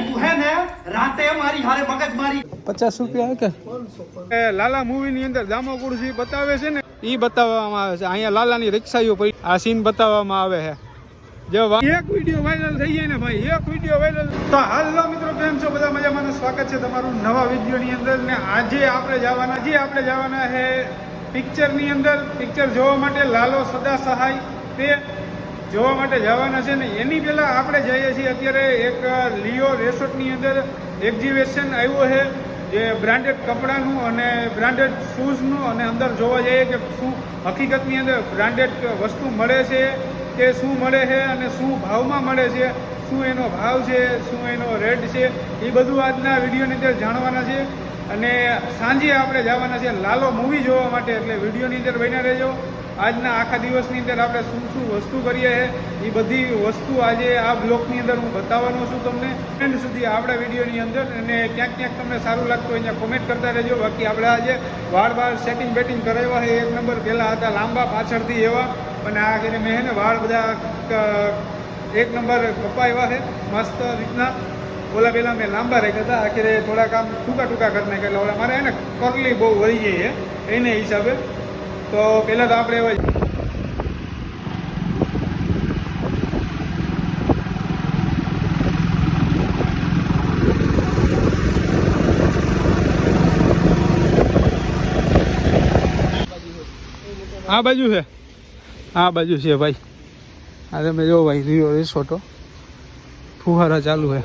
તું હે ને રાતે મારી હારે મગજ મારી 50 રૂપિયા કે લાલા મૂવી ની અંદર દામોકુળ જે બતાવે છે ને એ બતાવવામાં આવે છે. અહીંયા લાલાની રિક્ષાઓ પડી આ સીન બતાવવામાં આવે છે. જો એક વિડીયો વાયરલ થઈ જાય ને ભાઈ, એક વિડીયો વાયરલ. તો હાલો મિત્રો, કેમ છો બધા? મજામાં. સ્વાગત છે તમારું નવા વિડીયો ની અંદર. ને આજે આપણે જવાના છે પિક્ચર ની અંદર. પિક્ચર જોવા માટે લાલો સદા સહાય તે જોવા માટે જવાના છે ને એની પહેલાં આપણે જઈએ છીએ અત્યારે એક લિયો રેસોર્ટની અંદર એક્ઝિબિશન આવ્યો છે જે બ્રાન્ડેડ કપડાનું અને બ્રાન્ડેડ શૂઝનું, અને અંદર જોવા જઈએ કે શું હકીકતની અંદર બ્રાન્ડેડ વસ્તુ મળે છે કે શું મળે છે અને શું ભાવમાં મળે છે, શું એનો ભાવ છે, શું એનો રેટ છે, એ બધું આજના વિડીયોની અંદર જાણવાના છે. અને સાંજે આપણે જવાના છે લાલો મૂવી જોવા માટે, એટલે વિડીયોની અંદર બન્યા રહેજો. આજના આખા દિવસની અંદર આપણે શું શું વસ્તુ કરીએ છીએ એ બધી વસ્તુ આજે આ બ્લોગની અંદર હું બતાવવાનો છું તમને એન્ડ સુધી આપણા વિડીયોની અંદર. અને ક્યાંક ક્યાંક તમને સારું લાગતું હોય અહીંયા કોમેન્ટ કરતા રહેજો. બાકી આપણે આજે વાળ સેટિંગ બેટિંગ કરાવ્યા છે એક નંબર. પહેલાં હતા લાંબા પાછળથી એવા, અને આ કરીને મેં ને વાળ બધા એક નંબર કપાવ્યા છે મસ્ત રીતના. ઓલા પહેલાં મેં લાંબા રાખ્યા હતા, આખરે થોડાક આમ ટૂંકા કરી નાખ્યા. એટલે ઓલા મારે એને કરલી બહુ વળી ગઈ છે એને હિસાબે. તો પહેલાં તો આપણે હવે આ બાજુ છે, આ બાજુ છે ભાઈ. આ તમે જો ભાઈ, રિયો રિસોર્ટો ફુહારા ચાલુ છે.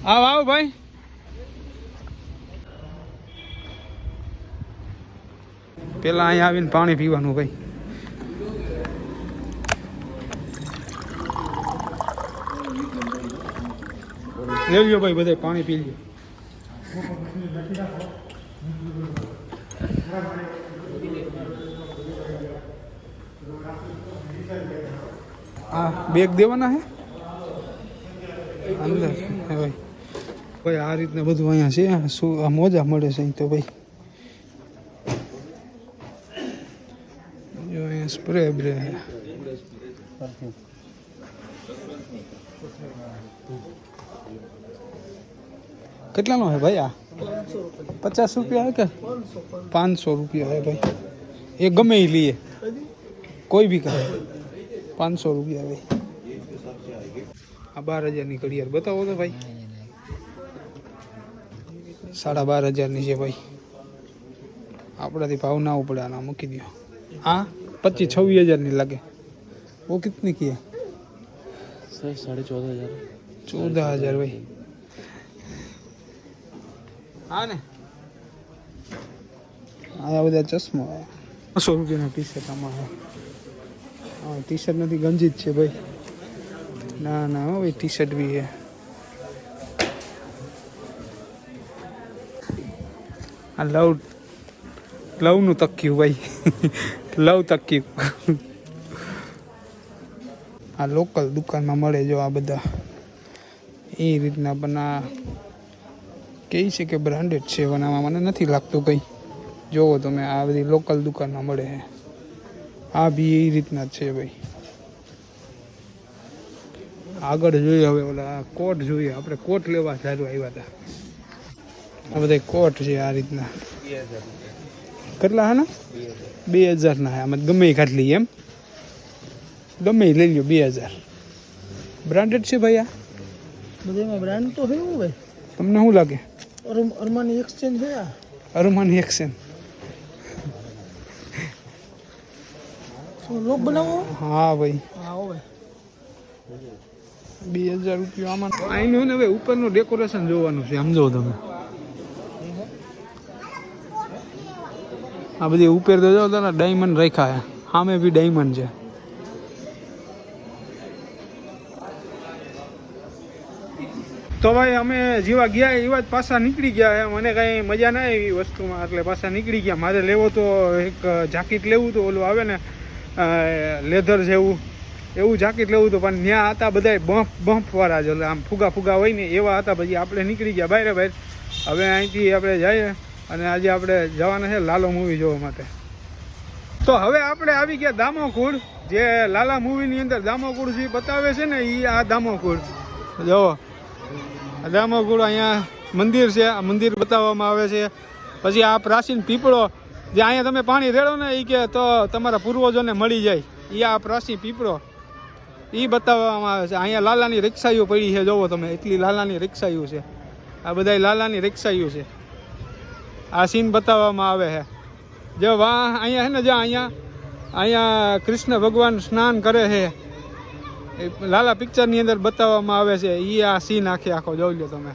આવ ભાઈ. પેલા અહીંયા આવીને પાણી પીવાનું ભાઈ. લઈ લ્યો ભાઈ, બધા પાણી પી લ્યો. હા, બેગ દેવાના હે અંદર ભાઈ. ભાઈ આ રીતના બધું અહીંયા છે. શું આ મોજા મળે છે અહીં તો ભાઈ. જો અહીંયા સ્પ્રે બ્રે કેટલાનો હે ભાઈ? આ 50 રૂપિયા કે 500 રૂપિયા હે ભાઈ. એ ગમે એ લઈએ, કોઈ બી કરે. 500 રૂપિયા ભાઈ. આ 12,000ની ઘડિયાળ બતાવો તો ભાઈ. 12,500ની છે ભાઈ. આપણાથી ભાવ ના પડે, આના મૂકી દો. हाँ 25-26,000 लगे. वो कितनी की है? सर 14,500. 14,000 भाई. हाँ ने आया બધા ચશ્મા 100 રૂપિયાના ટી શર્ટ આમાં. હા, ટી શર્ટ નથી, ગંજી જ છે ભાઈ. ના ના ભાઈ, ટી શર્ટ બી છે. આ લવનું તક્યું ભાઈ. લવ તક્યું. આ લોકલ દુકાનમાં મળે જો આ બધા એ રીતના. પણ આ કહે છે કે બ્રાન્ડેડ છે, પણ આમાં મને નથી લાગતું કંઈ. જોવો તમે, આ બધી લોકલ દુકાનમાં મળે છે. આ બી એ રીતના જ છે ભાઈ. આગળ જોઈએ હવે ઓલા કોટ જોઈએ. આપણે કોટ લેવા સારું આવ્યા હતા. આ બધા કોટ છે આ રીતના. કેટલા હે ને? 2,000 ના હે. આમાં ગમે એ કાઢ લઈએ, એમ ગમે એ લઈ લ્યો. 2,000 બ્રાન્ડેડ છે ભાઈ. આ બધામાં બ્રાન્ડ તો હોય ભાઈ. તમને શું લાગે? અરમાની એક્સચેન્જ છે. અરમાની એક્સચેન્જ. શું લોક બનાવો? હા ભાઈ. હા ભાઈ. 2,000 રૂપિયા આમાં. અહીંનું ને હવે ઉપરનું ડેકોરેશન જોવાનું છે. સમજો તમે, આ બધી ઉપર તો જો તારા ડાયમંડ રાખ્યા છે. સામે બી ડાયમંડ છે. તો ભાઈ અમે જેવા ગયા એવા જ પાછા નીકળી ગયા. મને કાંઈ મજા ના આવી વસ્તુમાં, એટલે પાછા નીકળી ગયા. મારે લેવો તો એક જાકીટ લેવું તો ઓલું આવે ને લેધર જેવું, એવું જાકીટ લેવું તો. પણ ત્યાં હતા બધા બમ્પવાળા જ, એટલે આમ ફુગા હોય ને એવા હતા. પછી આપણે નીકળી ગયા બહાર. હવે અહીંથી આપણે જઈએ અને આજે આપણે જવાના છે લાલો મૂવી જોવા માટે. તો હવે આપણે આવી ગયા દામોકુળ. જે લાલા મૂવીની અંદર દામોકુળ જે બતાવે છે ને, એ આ દામોકુળ. જો દામોગુડ અહીંયા મંદિર છે, આ મંદિર બતાવવામાં આવે છે. પછી આ પ્રાચીન પીપળો જે અહીંયા તમે પાણી રેડો ને એ કે તો તમારા પૂર્વજોને મળી જાય, એ આ પ્રાચીન પીપળો એ બતાવવામાં આવે છે. અહીંયા લાલાની રિક્ષાઈઓ પડી છે, જોવો તમે, એટલી લાલાની રિક્ષાઈઓ છે. આ બધા લાલાની રિક્ષાઈઓ છે. આ સીન બતાવવામાં આવે છે. જો વાહ અહીંયા છે ને, જ્યાં અહીંયા કૃષ્ણ ભગવાન સ્નાન કરે છે, એ લાલા પિક્ચરની અંદર બતાવવામાં આવે છે. એ આ સીન આખો જોઈ લો તમે.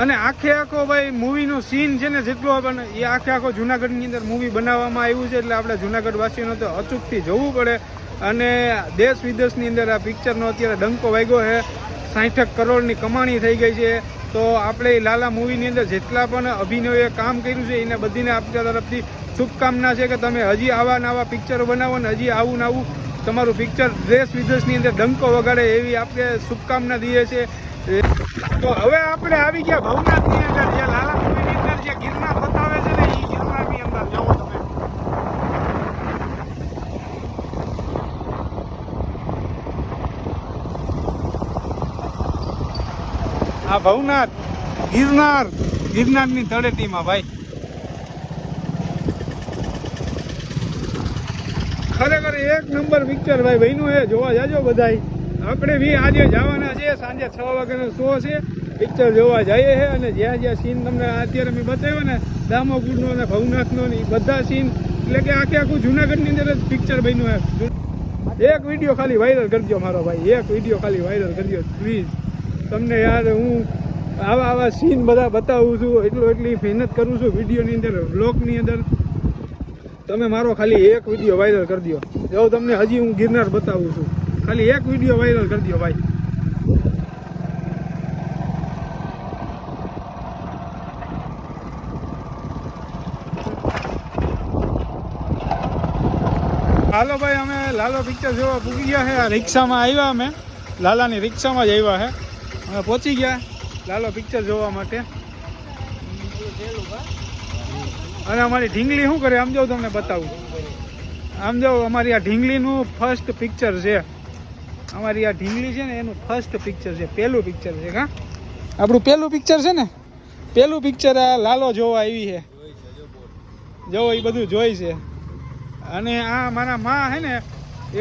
અને આખો ભાઈ મૂવીનો સીન છે ને જેટલો પણ એ આખો જુનાગઢની અંદર મૂવી બનાવવામાં આવ્યું છે. એટલે આપણે જુનાગઢ વાસીઓને તો અચૂકથી જવું પડે. અને દેશ વિદેશની અંદર આ પિક્ચરનો અત્યારે ડંકો વાગ્યો છે. 60 કરોડની કમાણી થઈ ગઈ છે. તો આપણે લાલા મૂવીની અંદર જેટલા પણ અભિનયોએ કામ કર્યું છે એને બધીને આપણા તરફથી શુભકામના છે કે તમે હજી આવા નવા પિક્ચરો બનાવો ને હજી આવું નવું તમારું પિક્ચર દેશ વિદેશની અંદર ડંકો વગાડે એવી આપણે શુભકામના દઈએ છીએ. તો હવે આપણે આવી ગયા ભવનાથની અંદર, જે લાલા મૂવીની અંદર જે ગિરનાર બતાવે છે ને એ ગિરનારની અંદર જાઓ તમે. આ ભવનાથ ગિરનારની તળેટીમાં ભાઈ ખરેખર એક નંબર પિક્ચર ભાઈ બન્યું છે. જોવા જાજો બધાય. આપણે બી આજે જવાના છે, સાંજે 6 વાગ્યાનો શો છે, પિક્ચર જોવા જઈએ છે. અને જ્યાં સીન તમને અત્યારે મેં બતાવ્યો ને દામોગુડનો અને ભવનાથનો ને બધા સીન, એટલે કે આખું જુનાગઢની અંદર જ પિક્ચર બન્યું છે. એક વિડીયો ખાલી વાયરલ કરજો મારો ભાઈ, એક વિડીયો ખાલી વાયરલ કરજો પ્લીઝ. તમને યાર હું આવા સીન બધા બતાવું છું, એટલી મહેનત કરું છું વિડીયોની અંદર, બ્લોગની અંદર. તમે મારો ખાલી એક વિડીયો વાયરલ કરી દો. જો તમને હજી હું ગિરનાર બતાવું છું, ખાલી એક વિડીયો વાયરલ કરી દો ભાઈ. હાલો ભાઈ, અમે લાલો પિક્ચર જોવા પૂગી ગયા છે. રિક્ષામાં આવ્યા, અમે લાલાની રિક્ષામાં જ આવ્યા છે. અમે પહોંચી ગયા લાલો પિક્ચર જોવા માટે. અને અમારી ઢીંગલી શું કરે આમ જાઉં તમને બતાવું. આમ જાઉં, અમારી આ ઢીંગલીનું ફર્સ્ટ પિક્ચર છે. અમારી આ ઢીંગલી છે ને એનું ફર્સ્ટ પિક્ચર છે, પહેલું પિક્ચર છે. હા, આપણું પહેલું પિક્ચર છે ને, પહેલું પિક્ચર આ લાલો જોવા આવી છે. જો એ બધું જોઈ છે. અને આ મારા માં છે ને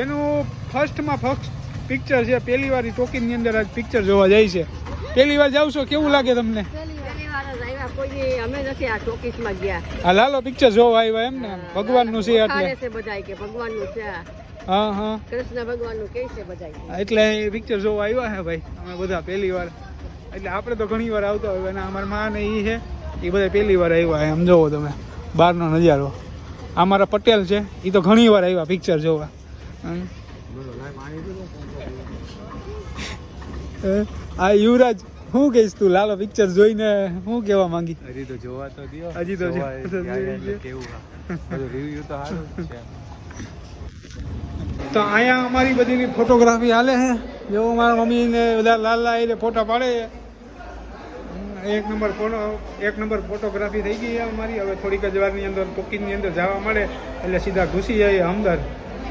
એનું ફર્સ્ટમાં ફર્સ્ટ પિક્ચર છે. પહેલી વાર ટોકીની અંદર આ પિક્ચર જોવા જાય છે. પહેલી વાર જાવ છો, કેવું લાગે તમને? આ લાલો પિક્ચર જોવા આવ્યા એમ ને, ભગવાનનું છે એટલે. હા હા, કૃષ્ણ ભગવાનનું કે છે બધાય, એટલે એ પિક્ચર જોવા આવ્યા છે ભાઈ અમે બધા પહેલી વાર. એટલે આપણે તો ઘણી વાર આવતા હોય, અને અમારા માં ને એ છે એ બધા પહેલી વાર આવ્યા. એમ જોવો તમે બહારનો નજારો. આ મારા પટેલ છે, એ તો ઘણી વાર આવ્યા પિક્ચર જોવા. આ યુવરાજ, શું કહીશ તું લાલો પિક્ચર જોઈને શું કહેવા માંગી? હજી તો જોવા તો દો, હજી તો કેવું રિવ્યુ તો સારું જ છે. તો અહીંયા અમારી બધીની ફોટોગ્રાફી હાલે છે. જો મારા મમ્મી ને બધા લાલા એ ફોટા પાડે છે. એક નંબર ફોટોગ્રાફી થઈ ગઈ છે અમારી. હવે થોડીક જ વારની અંદર ટોકીની અંદર જવા મળે એટલે સીધા ઘૂસી જઈએ અંદર.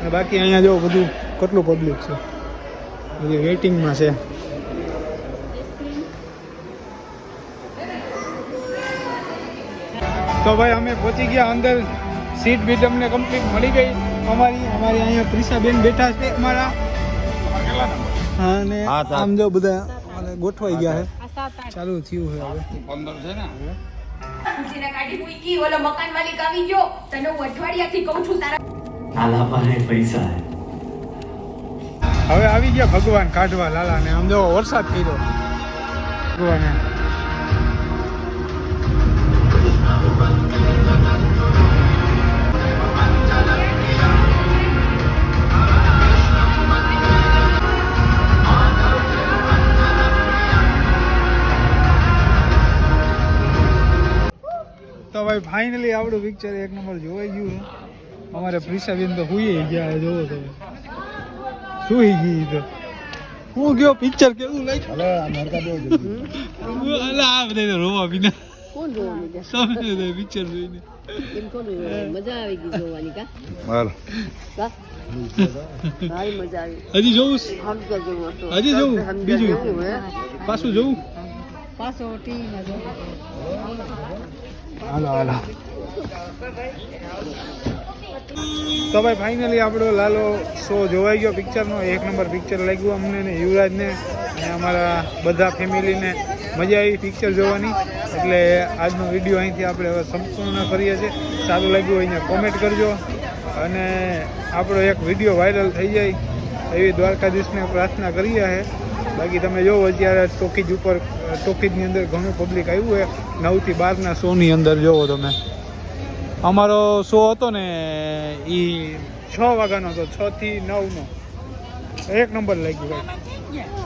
અને બાકી અહીંયા જો બધું કેટલું પબ્લિક છે, બધી વેઇટિંગમાં છે. તો ભાઈ અમે પહોંચી ગયા અંદર. સીટ બીટ અમને કમ્પ્લીટ મળી ગઈ. અમારી અહીંયા પ્રિસાબેન બેઠા છે અમારા. હા, અને આમ જો બધા ગોઠવાઈ ગયા છે. ચાલુ થયું છે હવે 15 છે ને. કુજીના કાઢી મૂકી, ઓલો મકાન માલિક આવી ગયો. તને હું અઠવાડિયાથી કહું છું તારા લાલા પાસે પૈસા હે. હવે આવી ગયા ભગવાન કાઢવા લાલાને. આમ જો વરસાદ કર્યો ભગવાને. તો ભાઈ ફાઇનલી આપણું પિક્ચર એક નંબર જોવાઈ ગયું છે. અમારે પ્રિસાબેન તો હુઈ ગયા, જોવો તમે સુઈ ગઈ. તો હું ગયો પિક્ચર કેવું લાગ્યું? આ બધા રોવા બીના કોણ જોવા પિક્ચર જોઈને મજા આવી ગઈ જોવાની. કા હાલો. કા ભાઈ મજા આવી હજી જોવું હમકે જેવું હતું હજી જોવું હમકે બીજું જેવું હે પાછું જોવું પાછો ટીવીમાં જો હાલો હાલો તો ભાઈ ફાઇનલી આપણો લાલો શો જોવાઈ ગયો પિક્ચરનો 1 નંબર પિક્ચર લાગ્યું અમને ને યુવરાજને અને અમારા બધા ફેમિલીને મજા આવી પિક્ચર જોવાની એટલે આજનો વિડીયો અહીંથી આપણે હવે સંપૂર્ણ કરીએ છીએ સારું લાગ્યું હોય અહીંયા કોમેન્ટ કરજો અને આપણો એક વિડીયો વાયરલ થઈ જાય એવી દ્વારકાધીશને પ્રાર્થના કરીએ છે બાકી તમે જોવો અત્યારે ટોકીજ ઉપર ટોકીજની અંદર ઘણું પબ્લિક આવ્યું છે 9 થી 12 શોની અંદર જોવો તમે અમારો શો હતો ને એ 6 વાગ્યાનો હતો 6 થી 9 નો 1 નંબર લાગ્યું ભાઈ